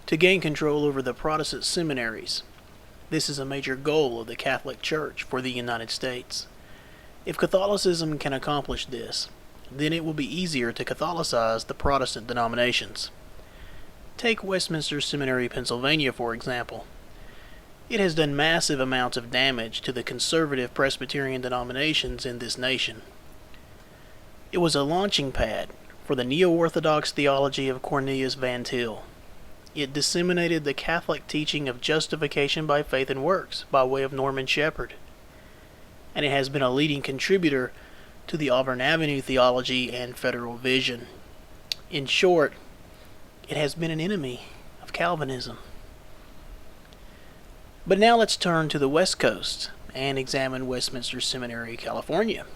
to gain control over the Protestant seminaries. This is a major goal of the Catholic Church for the United States. If Catholicism can accomplish this, then it will be easier to Catholicize the Protestant denominations. Take Westminster Seminary, Pennsylvania, for example. It has done massive amounts of damage to the conservative Presbyterian denominations in this nation. It was a launching pad for the neo-orthodox theology of Cornelius Van Til. It disseminated the Catholic teaching of justification by faith and works by way of Norman Shepherd. And it has been a leading contributor to the Auburn Avenue theology and federal vision. In short, it has been an enemy of Calvinism. But now let's turn to the West Coast and examine Westminster Seminary, California.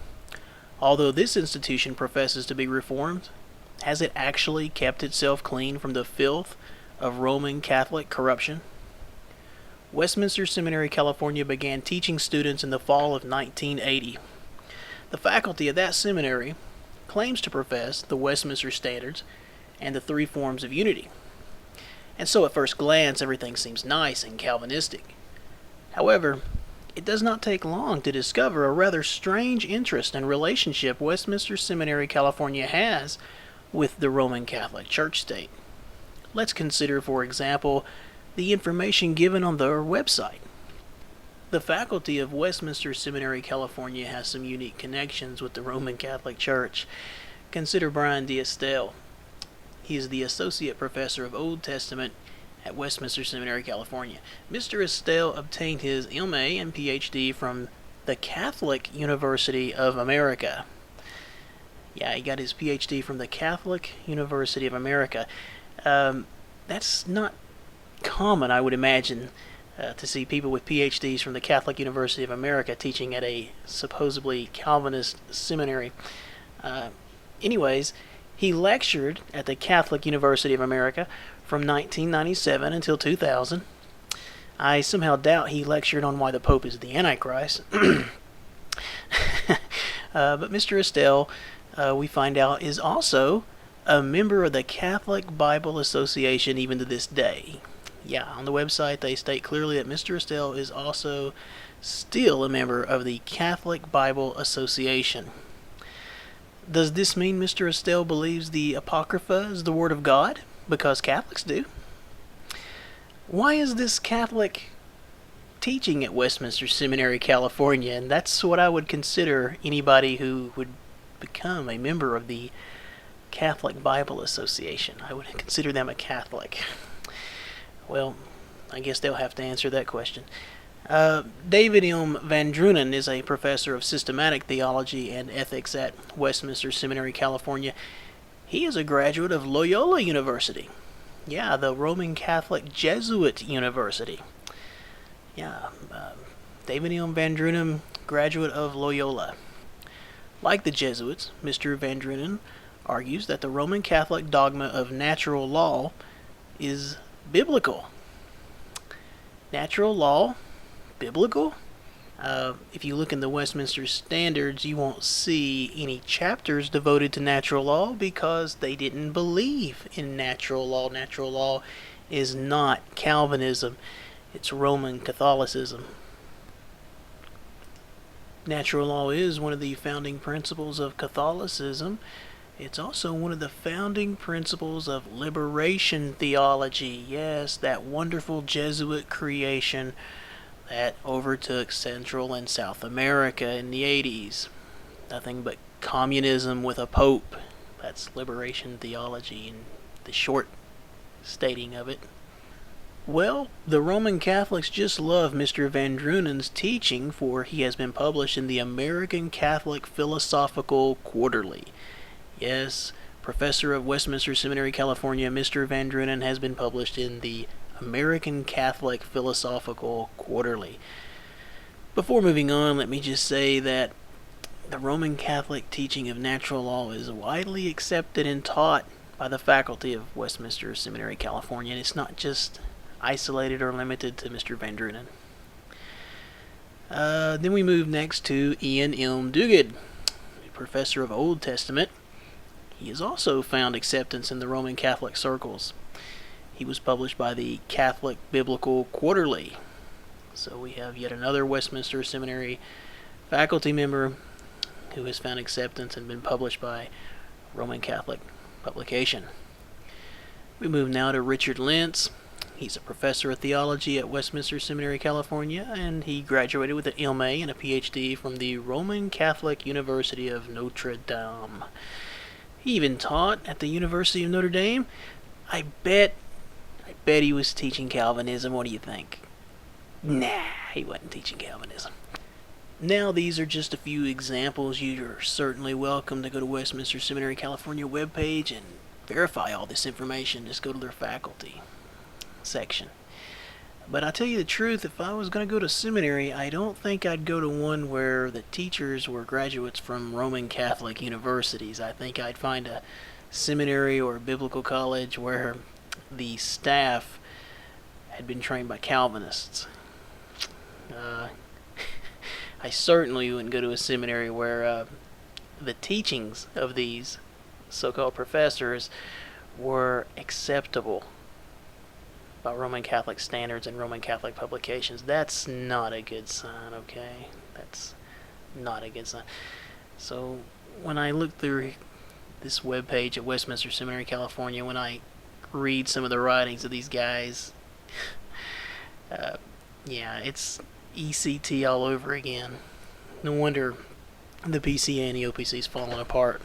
Although this institution professes to be Reformed, has it actually kept itself clean from the filth of Roman Catholic corruption? Westminster Seminary, California began teaching students in the fall of 1980. The faculty of that seminary claims to profess the Westminster Standards and the three forms of unity. And so at first glance everything seems nice and Calvinistic. However, it does not take long to discover a rather strange interest and relationship Westminster Seminary, California has with the Roman Catholic Church state. Let's consider, for example, the information given on their website. The faculty of Westminster Seminary, California has some unique connections with the Roman Catholic Church. Consider Brian D. Estelle. He is the Associate Professor of Old Testament at Westminster Seminary, California. Mr. Estelle obtained his M.A. and Ph.D. from the Catholic University of America. Yeah, he got his Ph.D. from the Catholic University of America. That's not common, I would imagine, to see people with PhDs from the Catholic University of America teaching at a supposedly Calvinist seminary. Anyways, he lectured at the Catholic University of America from 1997 until 2000. I somehow doubt he lectured on why the Pope is the Antichrist. But Mr. Estelle, we find out, is also a member of the Catholic Bible Association even to this day. Yeah, on the website they state clearly that Mr. Estelle is also still a member of the Catholic Bible Association. Does this mean Mr. Estelle believes the Apocrypha is the Word of God? Because Catholics do. Why is this Catholic teaching at Westminster Seminary, California? And that's what I would consider anybody who would become a member of the Catholic Bible Association. I would consider them a Catholic. Well, I guess they'll have to answer that question. David M. Van Drunen is a professor of systematic theology and ethics at Westminster Seminary, California. He is a graduate of Loyola University. Yeah, the Roman Catholic Jesuit University. Yeah, David M. Van Drunen, graduate of Loyola. Like the Jesuits, Mr. Van Drunen argues that the Roman Catholic dogma of natural law is biblical. Natural law? Biblical? If you look in the Westminster Standards, you won't see any chapters devoted to natural law because they didn't believe in natural law. Natural law is not Calvinism. It's Roman Catholicism. Natural law is one of the founding principles of Catholicism. It's also one of the founding principles of liberation theology. Yes, that wonderful Jesuit creation that overtook Central and South America in the 80s. Nothing but communism with a pope. That's liberation theology in the short stating of it. Well, the Roman Catholics just love Mr. Van Drunen's teaching, for he has been published in the American Catholic Philosophical Quarterly. Yes, professor of Westminster Seminary, California, Mr. Van Drunen has been published in the American Catholic Philosophical Quarterly. Before moving on, let me just say that the Roman Catholic teaching of natural law is widely accepted and taught by the faculty of Westminster Seminary, California, and it's not just isolated or limited to Mr. Van Drunen. Then we move next to Ian M. Duguid, professor of Old Testament. He has also found acceptance in the Roman Catholic circles. He was published by the Catholic Biblical Quarterly. So we have yet another Westminster Seminary faculty member who has found acceptance and been published by Roman Catholic publication. We move now to Richard Lentz. He's a professor of theology at Westminster Seminary, California, and he graduated with an MA and a PhD from the Roman Catholic University of Notre Dame. He even taught at the University of Notre Dame. I bet he was teaching Calvinism. What do you think? Nah, he wasn't teaching Calvinism. Now, these are just a few examples. You're certainly welcome to go to Westminster Seminary California webpage and verify all this information. Just go to their faculty section. But I tell you the truth, if I was going to go to seminary, I don't think I'd go to one where the teachers were graduates from Roman Catholic universities. I think I'd find a seminary or a biblical college where the staff had been trained by Calvinists. I certainly wouldn't go to a seminary where the teachings of these so-called professors were acceptable by Roman Catholic standards and Roman Catholic publications. That's not a good sign, okay? That's not a good sign. So when I look through this webpage at Westminster Seminary, California, when I read some of the writings of these guys, yeah, it's ECT all over again. No wonder the PCA and the OPC's falling apart.